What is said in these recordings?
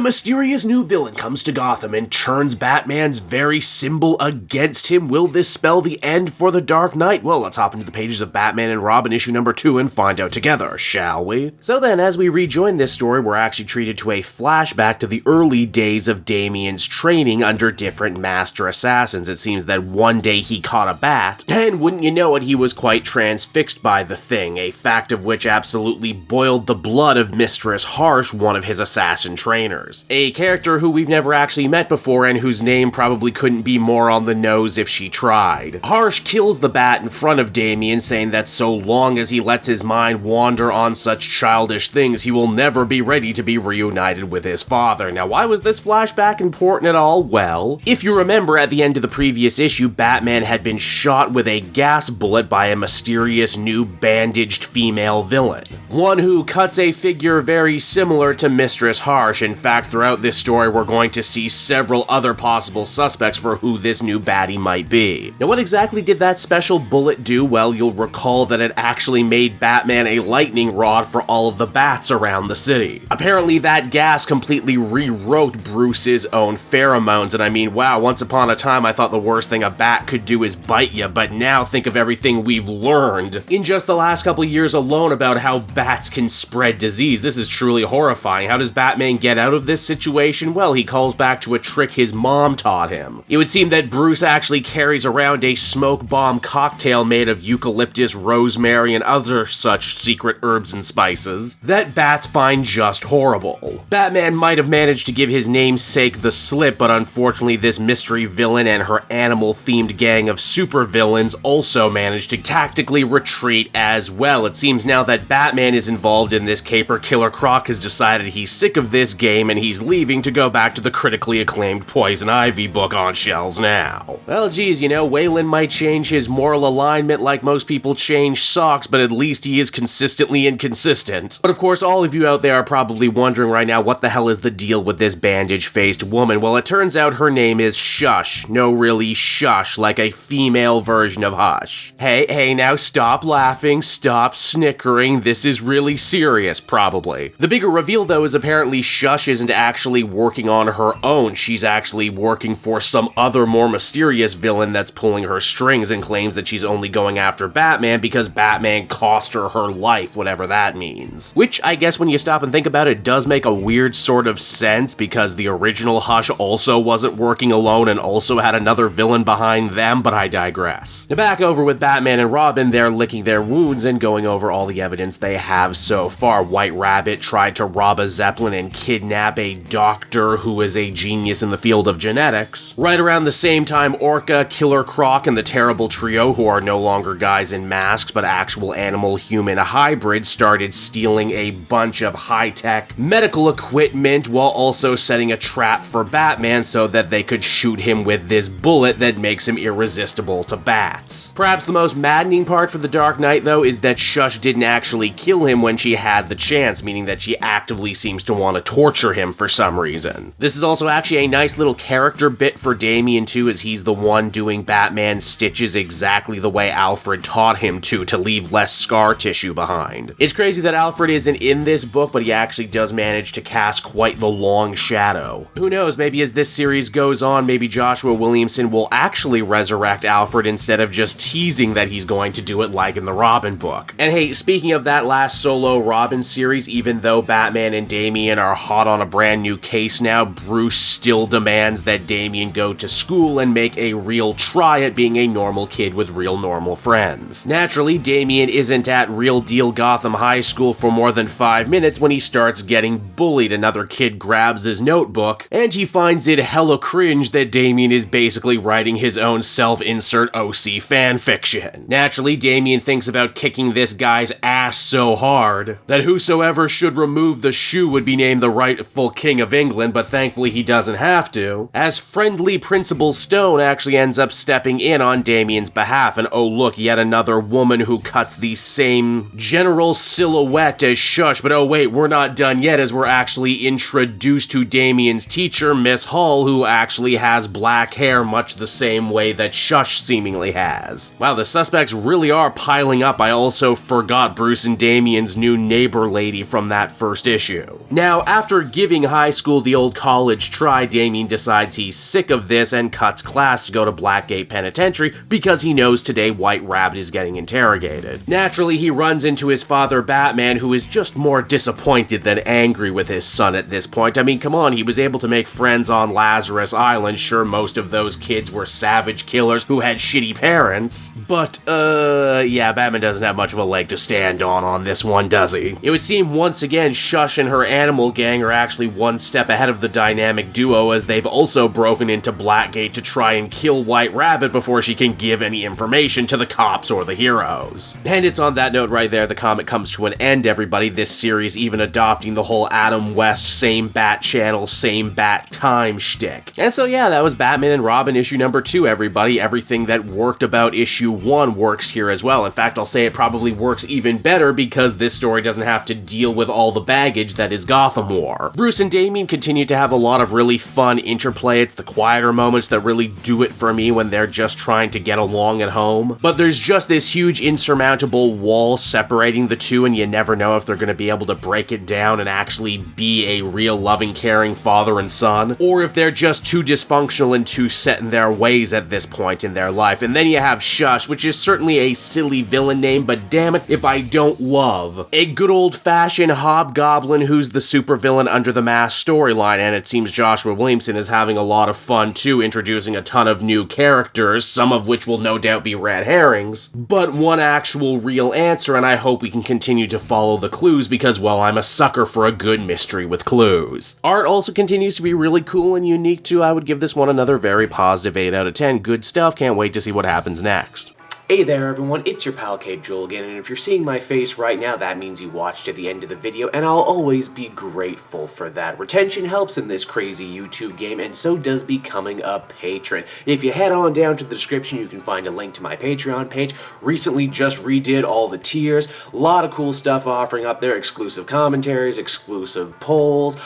mysterious new villain comes to Gotham and turns Batman's very symbol against him. Will this spell the end for the Dark Knight? Well, let's hop into the pages of Batman and Robin issue number 2 and find out together, shall we? So then, as we rejoin this story, we're actually treated to a flashback to the early days of Damian's training under different master assassins. It seems that one day he caught a bat, and wouldn't you know it, he was quite transfixed by the thing, a fact of which absolutely boiled the blood of Mistress Harsh, one of his assassin trainers. A character who we've never actually met before and whose name probably couldn't be more on the nose if she tried. Harsh kills the bat in front of Damian, saying that so long as he lets his mind wander on such childish things, he will never be ready to be reunited with his father. Now, why was this flashback important at all? Well, if you remember at the end of the previous issue, Batman had been shot with a gas bullet by a mysterious new bandaged female villain. One who cuts a figure very similar to Mistress Harsh. In fact, throughout this story, we're going to see several other possible suspects for who this new baddie might be. Now, what exactly did that special bullet do? Well, you'll recall that it actually made Batman a lightning rod for all of the bats around the city. Apparently, that gas completely rewrote Bruce's own pheromones, and I mean, wow, once upon a time I thought the worst thing a bat could do is bite you, but now think of everything we've learned in just the last couple of years alone about how bats can spread disease. This is truly horrifying. How does Batman get out of this situation? Well, he calls back to a trick his mom taught him. It would seem that Bruce actually carries around a smoke bomb cocktail made of eucalyptus, rosemary, and other such secret herbs and spices that bats find just horrible. Batman might have managed to give his namesake the slip, but unfortunately this mystery villain and her animal-themed gang of supervillains also managed to tactically retreat as well. It seems now that Batman is involved in this caper, Killer Croc has decided he's sick of this game and he's leaving to go back to the critically acclaimed Poison Ivy book on shelves now. Well, geez, you know, Wayland might change his moral alignment like most people change socks, but at least he is consistently inconsistent. But of course, all of you out there are probably wondering right now, what the hell is the deal with this bandage-faced woman? Well, it turns out her name is Shush. No, really, Shush, like a female version of Hush. Hey, now stop laughing, stop snickering, this is really serious, probably. The bigger reveal, though, is apparently Shush isn't actually working on her own. She's actually working for some other more mysterious villain that's pulling her strings and claims that she's only going after Batman because Batman cost her her life, whatever that means. Which, I guess when you stop and think about it, does make a weird sort of sense because the original Hush also wasn't working alone and also had another villain behind them, but I digress. Now back over with Batman and Robin, they're licking their wounds and going over all the evidence they have so far. White Rabbit tried to rob a Zeppelin and kidnap a doctor who is a genius in the field of genetics. Right around the same time, Orca, Killer Croc, and the Terrible Trio, who are no longer guys in masks but actual animal-human hybrids, started stealing a bunch of high-tech medical equipment while also setting a trap for Batman so that they could shoot him with this bullet that makes him irresistible to bats. Perhaps the most maddening part for the Dark Knight, though, is that Shush didn't actually kill him when she had the chance, meaning that she actively seems to want to torture him for some reason. This is also actually a nice little character bit for Damian too, as he's the one doing Batman's stitches exactly the way Alfred taught him to leave less scar tissue behind. It's crazy that Alfred isn't in this book, but he actually does manage to cast quite the long shadow. Who knows, maybe as this series goes on, maybe Joshua Williamson will actually resurrect Alfred instead of just teasing that he's going to do it like in the Robin book. And hey, speaking of that last solo Robin series, even though Batman and Damian are hot on a brand new case now, Bruce still demands that Damian go to school and make a real try at being a normal kid with real normal friends. Naturally, Damian isn't at real deal Gotham High School for more than 5 minutes when he starts getting bullied. Another kid grabs his notebook, and he finds it hella cringe that Damian is basically writing his own self-insert OC fanfiction. Naturally, Damian thinks about kicking this guy's ass so hard that whosoever should remove the shoe would be named the rightful king of England, but thankfully he doesn't have to, as friendly Principal Stone actually ends up stepping in on Damian's behalf, and oh look, yet another woman who cuts the same general silhouette as Shush, but oh wait, we're not done yet, as we're actually introduced to Damian's teacher, Miss Hall, who actually has black hair much the same way that Shush seemingly has. Wow, the suspects really are piling up. I also forgot Bruce and Damian's new neighbor lady from that first issue. Now, after giving Leaving high school the old college try, Damian decides he's sick of this and cuts class to go to Blackgate Penitentiary because he knows today White Rabbit is getting interrogated. Naturally, he runs into his father Batman, who is just more disappointed than angry with his son at this point. I mean, come on, he was able to make friends on Lazarus Island. Sure, most of those kids were savage killers who had shitty parents, but, yeah, Batman doesn't have much of a leg to stand on this one, does he? It would seem once again Shush and her animal gang are actually one step ahead of the dynamic duo, as they've also broken into Blackgate to try and kill White Rabbit before she can give any information to the cops or the heroes. And it's on that note right there the comic comes to an end, everybody, this series even adopting the whole Adam West same bat channel, same bat time shtick. And so yeah, that was Batman and Robin issue number 2, everybody. Everything that worked about issue 1 works here as well. In fact, I'll say it probably works even better because this story doesn't have to deal with all the baggage that is Gotham War. Bruce and Damian continue to have a lot of really fun interplay. It's the quieter moments that really do it for me when they're just trying to get along at home. But there's just this huge insurmountable wall separating the two, and you never know if they're going to be able to break it down and actually be a real loving, caring father and son, or if they're just too dysfunctional and too set in their ways at this point in their life. And then you have Shush, which is certainly a silly villain name, but damn it if I don't love a good old-fashioned hobgoblin who's the supervillain under the mask storyline. And it seems Joshua Williamson is having a lot of fun too, introducing a ton of new characters, some of which will no doubt be red herrings, but one actual real answer, and I hope we can continue to follow the clues because, well, I'm a sucker for a good mystery with clues. Art also continues to be really cool and unique too. I would give this one another very positive 8 out of 10. Good stuff, can't wait to see what happens next. Hey there everyone, it's your pal Cape Joel again, and if you're seeing my face right now, that means you watched to the end of the video, and I'll always be grateful for that. Retention helps in this crazy YouTube game, and so does becoming a patron. If you head on down to the description, you can find a link to my Patreon page. Recently just redid all the tiers, a lot of cool stuff offering up there, exclusive commentaries, exclusive polls,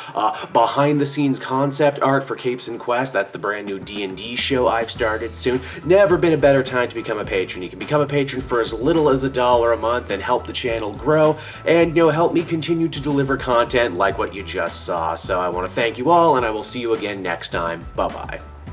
behind the scenes concept art for Capes and Quest. That's the brand new D&D show I've started soon. Never been a better time to become a patron. You can become a patron for as little as $1 a month and help the channel grow and, help me continue to deliver content like what you just saw. So I want to thank you all, and I will see you again next time. Bye-bye.